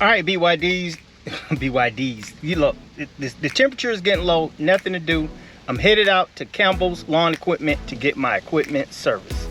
All right, BYDs, BYDs. You look, the temperature is getting low. Nothing to do. I'm headed out to Campbell's Lawn Equipment to get my equipment serviced.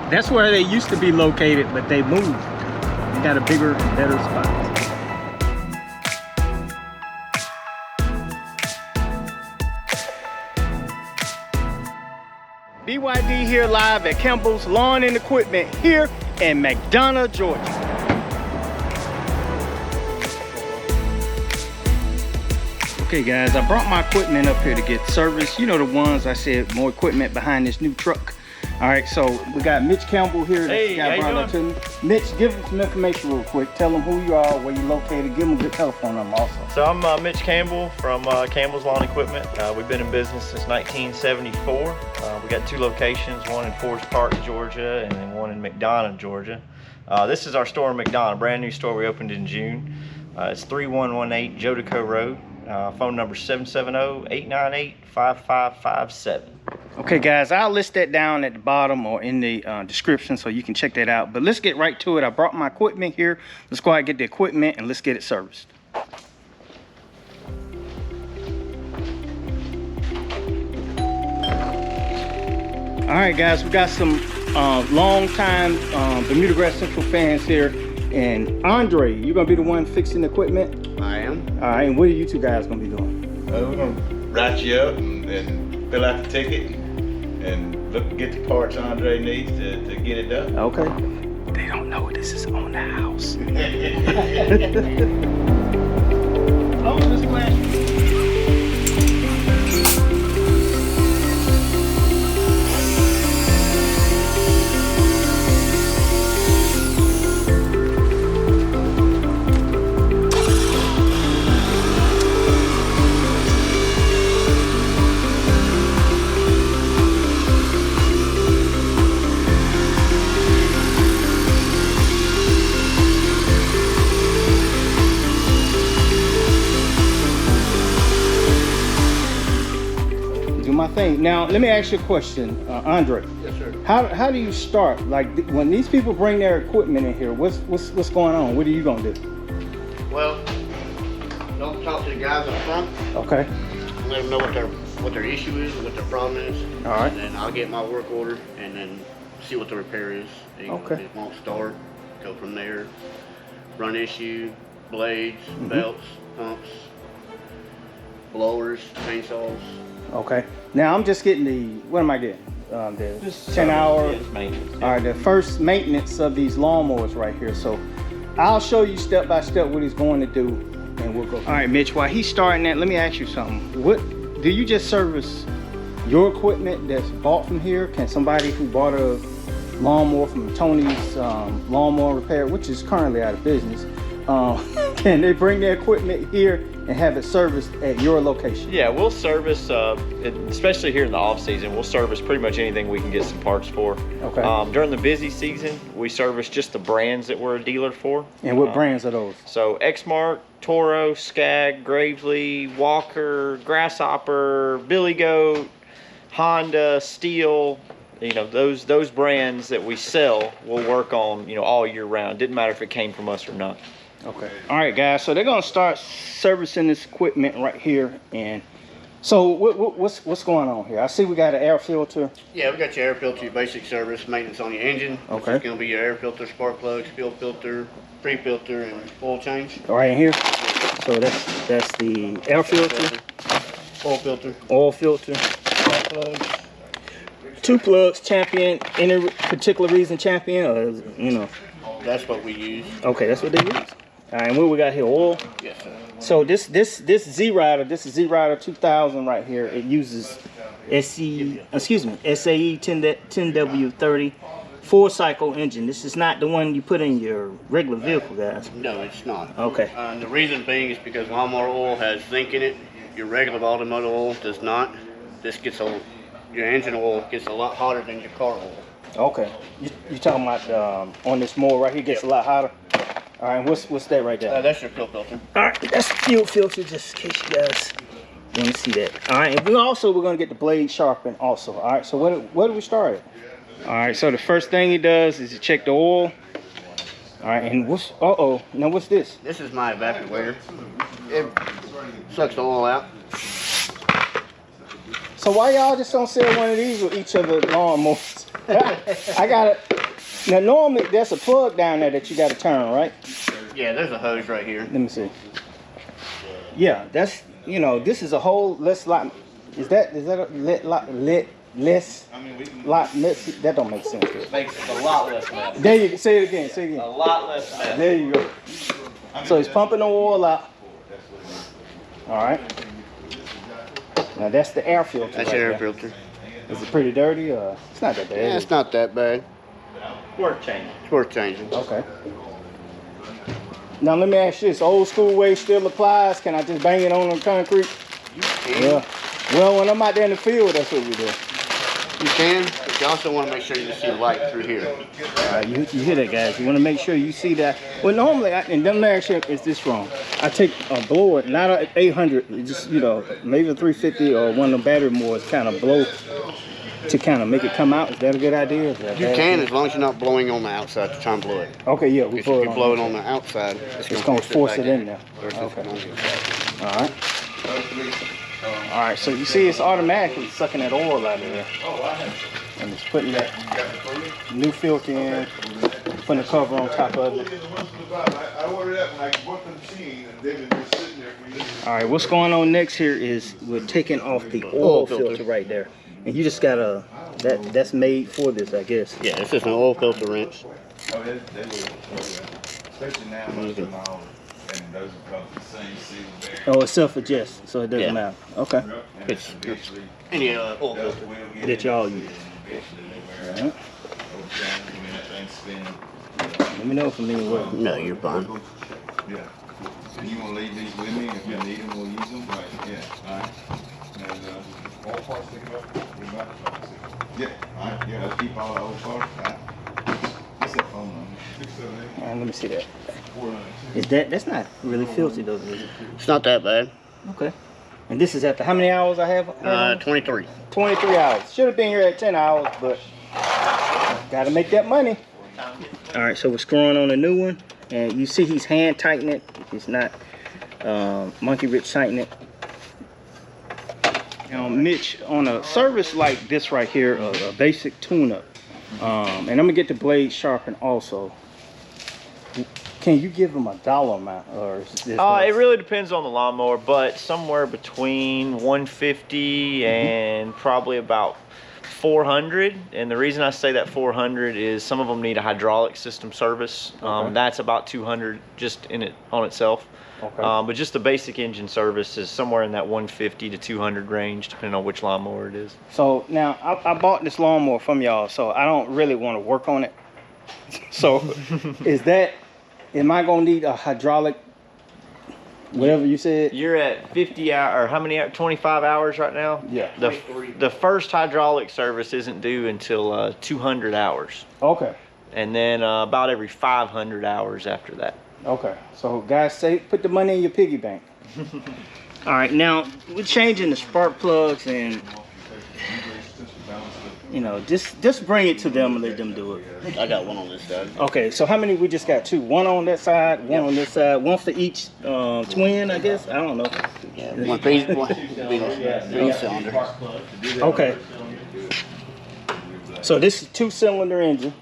That's where they used to be located, but they moved. They got a bigger and better spot. BYD here live at Campbell's Lawn and Equipment here in McDonough, Georgia. Okay guys, I brought my equipment up here to get serviced. You know the ones I said, more equipment behind this new truck. All right, so we got Mitch Campbell here. Hey, how you doing? Mitch, give them some information real quick. Tell them who you are, where you're located. Give them a good telephone number also. So I'm Mitch Campbell from Campbell's Lawn Equipment. We've been in business since 1974. We got 2 locations, one in Forest Park, Georgia, and then one in McDonough, Georgia. This is our store in McDonough, brand new store we opened in June. It's 3118 Jodeco Road. Phone number 770-898-5557. Okay guys, I'll list that down at the bottom or in the description so you can check that out. But let's get right to it. I brought my equipment here. Let's go ahead and get the equipment and let's get it serviced. All right guys, we got some long time Bermuda Grass Central fans here. And Andre, you're gonna be the one fixing the equipment? I am. All right, and what are you two guys gonna be doing? We're gonna write you up and fill out the ticket and get the parts Andre needs to get it done. Okay. They don't know this is on the house. Oh, this flash. My thing. Now, let me ask you a question, Andre. Yes, sir. How do you start? Like when these people bring their equipment in here, what's going on? What are you gonna do? Well, don't talk to the guys up front. Okay. Let them know what their issue is, what their problem is. All right. And then I'll get my work order and then see what the repair is. Okay. If it won't start, go from there. Run issue, blades, belts, pumps, blowers, chainsaws. Okay. Now I'm just getting the, what am I getting? The 10-hour. Maintenance. All right, the first maintenance of these lawnmowers right here. So I'll show you step by step what he's going to do, and we'll go. All right, Mitch. While he's starting that, let me ask you something. What do you just service your equipment that's bought from here? Can somebody who bought a lawnmower from Tony's lawnmower repair, which is currently out of business, can they bring their equipment here and have it serviced at your location? Yeah, we'll service, especially here in the off season, we'll service pretty much anything we can get some parts for. Okay. During the busy season, we service just the brands that we're a dealer for. And what brands are those? So Exmark, Toro, Skag, Gravely, Walker, Grasshopper, Billy Goat, Honda, Steel. You know, those brands that we sell will work on, you know, all year round. Didn't matter if it came from us or not. Okay. All right, guys. So they're gonna start servicing this equipment right here. And so what's going on here? I see we got an air filter. Yeah, we got your air filter, your basic service, maintenance on your engine. Okay. It's gonna be your air filter, spark plugs, fuel filter, pre-filter, and oil change. Right in here. So that's the air filter, Oil filter. oil filter, Spark plugs. 2 plugs. Champion. Any particular reason Champion, or you know? That's what we use. Okay, that's what they use. All right, and what we got here? Oil. Yes, sir. So this Z-Rider, this is Z-Rider 2000 right here. It uses SAE 10W30 4-cycle engine. This is not the one you put in your regular vehicle, guys. No, it's not. Okay. The reason being is because lawnmower oil has zinc in it. Your regular automotive oil does not. This gets your engine oil gets a lot hotter than your car oil. Okay. You talking about on this mower right here gets a lot hotter? All right, what's that right there? That's your fuel filter. All right, that's the fuel filter, just in case you guys Let me see that. All right, and we're gonna get the blade sharpened also. All right, so what do we start at? All right, so the first thing he does is to check the oil. All right, and what's, now what's this? This is my evaporator. It sucks the oil out. So why y'all just don't sell one of these with each of the lawnmowers? I got it. Now normally there's a plug down there that you got to turn, right? Yeah, there's a hose right here. Let me see. Yeah, that's, you know, this is a whole less lot. Is that a less? I mean, we can. Lot less, that don't make sense. Makes it a lot less mess. There you go. Say it again. Say it again. A lot less mess. There you go. So he's pumping the oil out. All right. Now that's the air filter. That's your air filter. Is it pretty dirty? It's not that bad. Yeah, it's not that bad. Worth changing. It's worth changing. Okay. Now let me ask you this: old school way still applies? Can I just bang it on the concrete? Yeah. Well, when I'm out there in the field, that's what we do. You can, but you also want to make sure you can see the light through here. All right, you hear that, guys? You want to make sure you see that. Well, normally, and then let me ask you, is this wrong? I take a blower, not a 800, just, you know, maybe a 350 or one of the battery mowers, kind of blow to kind of make it come out. Is that a good idea? You can, as long as you're not blowing on the outside to try and blow it. Okay, yeah, we If you blow it on the outside, it's going to force it in there. Okay. All right. All right, so you see it's automatically sucking that oil out of there. And it's putting that new filter in, putting the cover on top of it. All right, what's going on next here is we're taking off the oil filter right there. And you just got that's made for this, I guess. Yeah, it's just an oil filter wrench. Especially now, most of my own, and those are called the same seal bearing. Oh, it's self-adjust, so it doesn't matter. Okay. It's any oil filter That y'all use. Right. Let me know if I'm in work. No, you're fine. Yeah. And you want to leave these with me? If you need them, we'll use them. Right. Yeah. All right. And all parts taken up. Yeah. All right. Yeah. Let's keep all the old parts. All right. What's that phone number? 678. All right, let me see that. Is that's not really filthy though, is it? It's not that bad. Okay. And this is after how many hours I have? 23. 23 hours. Should have been here at 10 hours, but gotta make that money. All right, so we're screwing on a new one, and you see he's hand tightening it. He's not monkey wrench tightening it. Now, Mitch, on a service like this right here, a basic tune-up, and I'm gonna get the blade sharpened also. Can you give them a dollar amount, or is this? It really depends on the lawnmower, but somewhere between 150 and probably about 400. And the reason I say that 400 is some of them need a hydraulic system service. That's about 200 just on itself. Okay. But just the basic engine service is somewhere in that 150 to 200 range, depending on which lawnmower it is. So now I bought this lawnmower from y'all, so I don't really want to work on it. So am I gonna need a hydraulic, whatever you said? You're at 50 hours, or how many hours? 25 hours right now? Yeah. The first hydraulic service isn't due until 200 hours. Okay. And then about every 500 hours after that. Okay. So guys, put the money in your piggy bank. All right, now we're changing the spark plugs, and you know, just bring it to them and let them do it. I got one on this side. Okay, so how many? We just got two. One on that side, one on this side, one for each twin, I guess. I don't know. Yeah, one piece, one cylinder. Okay. So this is 2-cylinder engine,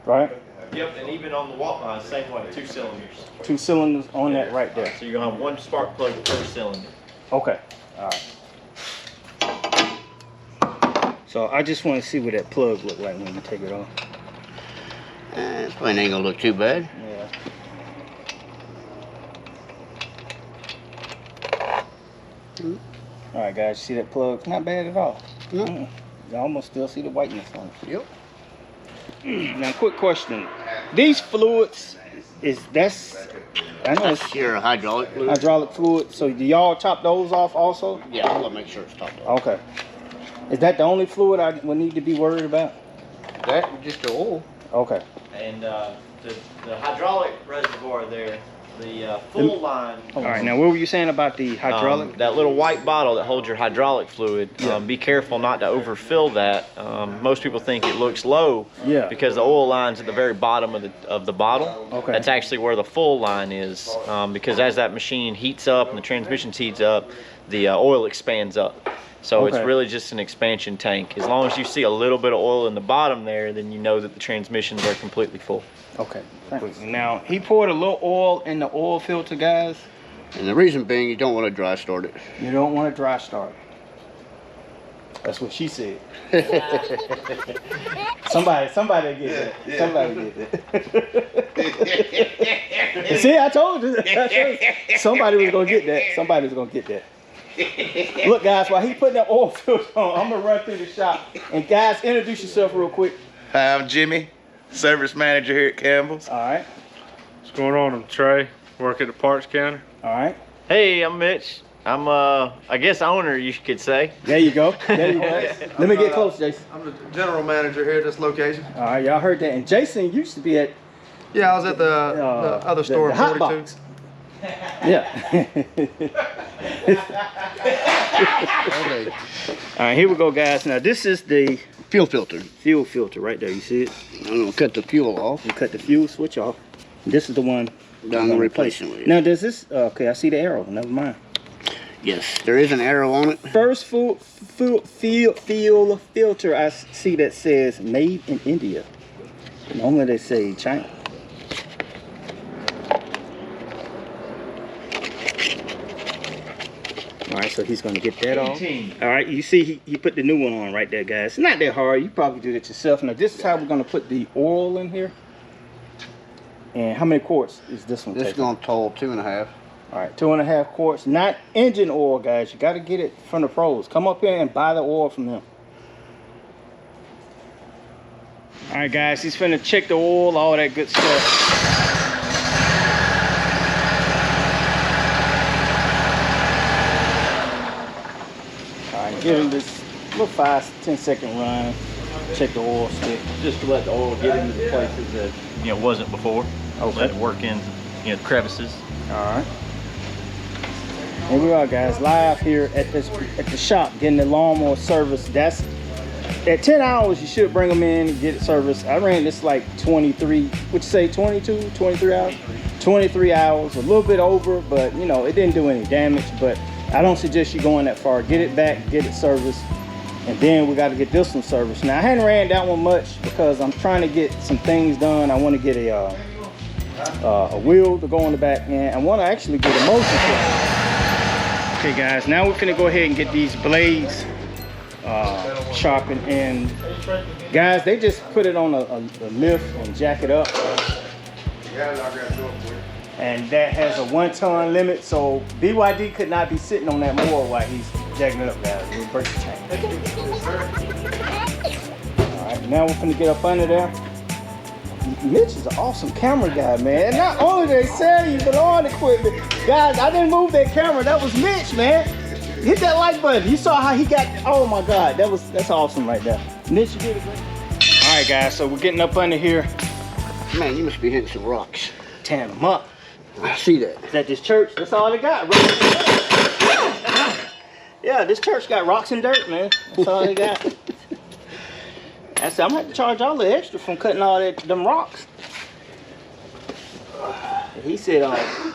right? Yep, and even on the walk same way, 2 cylinders. 2 cylinders on that right there. So you're gonna have 1 spark plug per cylinder. Okay. All right. So I just want to see what that plug look like when you take it off. It probably ain't gonna look too bad. Yeah. All right, guys, you see that plug? Not bad at all. No. You almost still see the whiteness on it. Yep. Now, quick question: these fluids, I know it's That's your hydraulic fluid. hydraulic fluid. So do y'all top those off also? Yeah, I'll make sure it's topped off. Okay. Is that the only fluid I would need to be worried about? That just the oil. Okay. And the hydraulic reservoir there, The full line. All right, now what were you saying about the hydraulic? That little white bottle that holds your hydraulic fluid. Be careful not to overfill that. Most people think it looks low because the oil line's at the very bottom of the bottle. Okay. That's actually where the full line is, because as that machine heats up and the transmission heats up, the oil expands up. So it's really just an expansion tank. As long as you see a little bit of oil in the bottom there, then you know that the transmissions are completely full. Okay, thanks. Now, he poured a little oil in the oil filter, guys. And the reason being, you don't want to dry start it. You don't want to dry start. That's what she said. somebody get that. Somebody get that. See, I told you. Somebody was going to get that. Somebody was going to get that. Look, guys, while he putting that oil filter on, I'm going to run through the shop. And guys, introduce yourself real quick. Hi, I'm Jimmy, service manager here at Campbell's. All right. What's going on? I'm Trey, work at the parts counter. All right. Hey, I'm Mitch. I'm I guess owner, you could say. There you go. There you go. Let me get close, Jason. I'm the general manager here at this location. All right, y'all heard that. And Jason used to be at Yeah, I was at the other store the in Hot 42. Box. Yeah. Okay. All right, here we go, guys. Now this is the Fuel filter. fuel filter right there. You see it? I'm gonna cut the fuel off. You cut the fuel switch off. This is the one Down the replacement with. Now does this? Okay, I see the arrow. Never mind. Yes, there is an arrow on it. First fuel filter I see that says made in India. Normally they say China. All right, so he's gonna get that off. All right, you see he put the new one on right there, guys. It's not that hard. You probably do that yourself. Now this is how we're gonna put the oil in here. And how many quarts is this one This is taking? gonna total 2.5. All right, 2.5 quarts. Not engine oil, guys. You got to get it from the pros. Come up here and buy the oil from them. All right, guys. He's finna check the oil, all that good stuff. All right, give him this little 5-10 second run. Check the oil stick. Just to let the oil get into the places that wasn't before. Okay. Let it work in crevices. All right. Here we are, guys, live here at the shop getting the lawnmower service. That's at 10 hours. You should bring them in and get it serviced. I ran this like 23. Would you say 22, 23 hours? 23 hours, a little bit over, but you know it didn't do any damage. But I don't suggest you going that far. Get it back, get it serviced, and then we got to get this one serviced. Now I hadn't ran that one much because I'm trying to get some things done. I want to get a wheel to go on the back end. I want to actually get a motion kit. Okay guys, now we're gonna go ahead and get these blades sharpened. And guys, they just put it on a lift and jack it up. And that has a 1-ton limit, so BYD could not be sitting on that mower while he's jacking it up, guys. We'll break the chain. All right, now we're gonna get up under there. Mitch is an awesome camera guy, man. And not only do they sell you the lawn equipment, guys, I didn't move that camera. That was Mitch, man. Hit that like button. You saw how he got, oh my God, that's awesome right there. Mitch, you did it, man. All right, guys, so we're getting up under here. Man, you must be hitting some rocks. Tearing them up. I see that. Is that this church? That's all they got. Yeah, this church got rocks and dirt, man. That's all they got. I said, I'm gonna have to charge y'all a little extra from cutting all them rocks. And he said,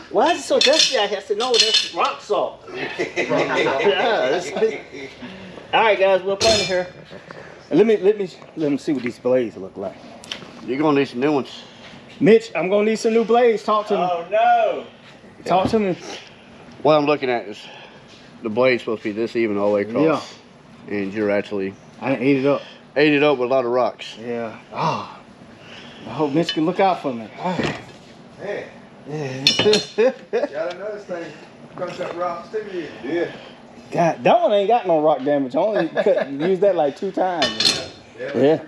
why is it so dusty out here? I said, no, that's rock salt. Yeah, all right, guys, we're up under here. And let me see what these blades look like. You're gonna need some new ones. Mitch, I'm gonna need some new blades. Talk to me. Oh no! Talk to me. What I'm looking at is the blade's supposed to be this even all the way across. Yeah. And you're actually I didn't eat it up. ate it up with a lot of rocks. Yeah. Oh. I hope Mitch can look out for me. Hey, Yeah. y'all know this thing comes up rocks too. Yeah. God, that one ain't got no rock damage. I only used that like 2 times. Yeah.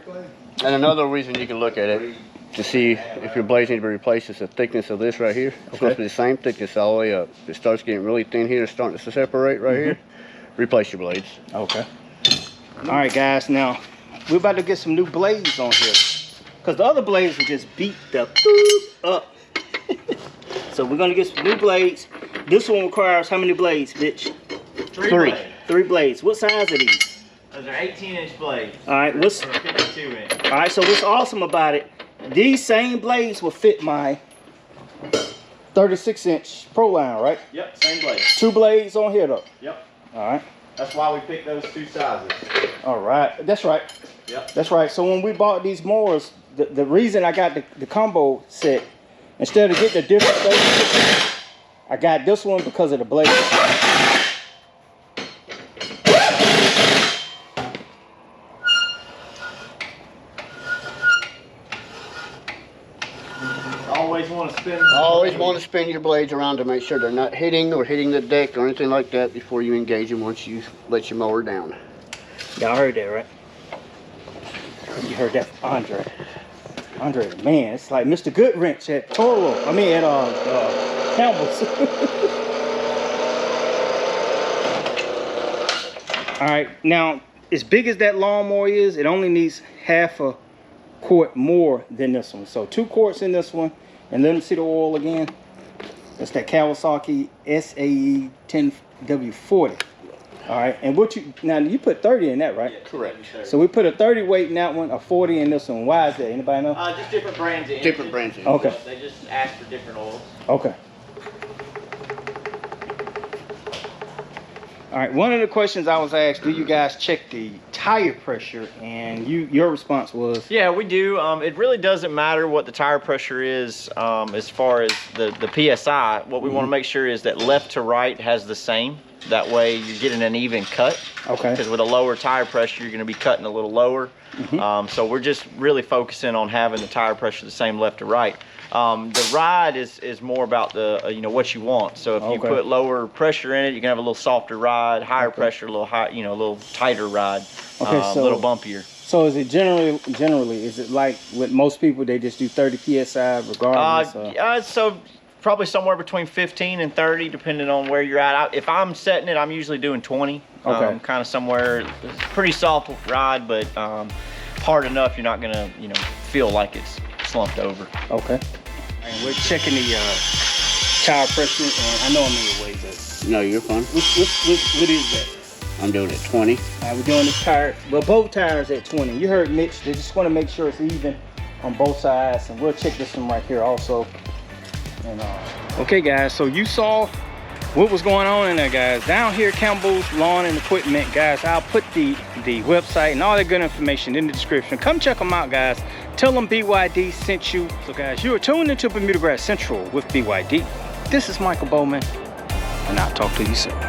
And another reason you can look at it to see if your blades need to be replaced is the thickness of this right here. It's supposed to be the same thickness all the way up. If it starts getting really thin here, it's starting to separate right here, replace your blades. Okay. All right, guys. Now we're about to get some new blades on here, cause the other blades were just beat the up. So we're gonna get some new blades. This one requires how many blades, bitch? Three. 3 blades. What size are these? Those are 18-inch blades. All right, what's... Or 52-inch. All right, so what's awesome about it, these same blades will fit my 36-inch Pro line, right? Yep, same blade. 2 blades on here though. Yep. All right. That's why we picked those 2 sizes. All right, that's right. Yep. That's right. So when we bought these mowers, the reason I got the combo set, instead of getting the different blades, I got this one because of the blades. Always want to spin your blades around to make sure they're not hitting the deck or anything like that before you engage them once you let your mower down. Y'all heard that, right? You heard that from Andre. Andre, man, it's like Mr. Goodwrench at Toro. I mean, at Campbell's. All right, now, as big as that lawnmower is, it only needs half a quart more than this one. So 2 quarts in this one, and let them see the oil again. That's that Kawasaki SAE 10W40. All right, and what you put 30 in that, right? Yeah, correct. So we put a 30 weight in that one, a 40 in this one. Why is that? Anybody know? Just different brands. Different brands. Okay. They just ask for different oils. Okay. All right, one of the questions I was asked, do you guys check the tire pressure? And your response was? Yeah, we do. It really doesn't matter what the tire pressure is as far as the PSI. What we want to make sure is that left to right has the same. That way you're getting an even cut. Okay. Because with a lower tire pressure, you're going to be cutting a little lower. So we're just really focusing on having the tire pressure the same left to right. The ride is more about the what you want. So if you put lower pressure in it, you can have a little softer ride. Higher pressure, a little high, a little tighter ride. A little bumpier. So is it generally is it like with most people they just do 30 psi regardless? So probably somewhere between 15 and 30, depending on where you're at. If I'm setting it, I'm usually doing 20. Okay. Kind of somewhere, pretty soft ride, but hard enough you're not gonna feel like it's slumped over. Okay. And we're checking the tire pressure, and I know I'm in your way, but No, you're fine. what is that? I'm doing it 20. All right, we're doing this tire. Well, both tires at 20. You heard Mitch. They just want to make sure it's even on both sides, and we'll check this one right here also. And okay, guys. So you saw what was going on in there, guys. Down here, Campbell's Lawn and Equipment, guys. I'll put the website and all that good information in the description. Come check them out, guys. Tell them BYD sent you. So, guys, you are tuned into Bermuda Grass Central with BYD. This is Michael Bowman, and I'll talk to you soon.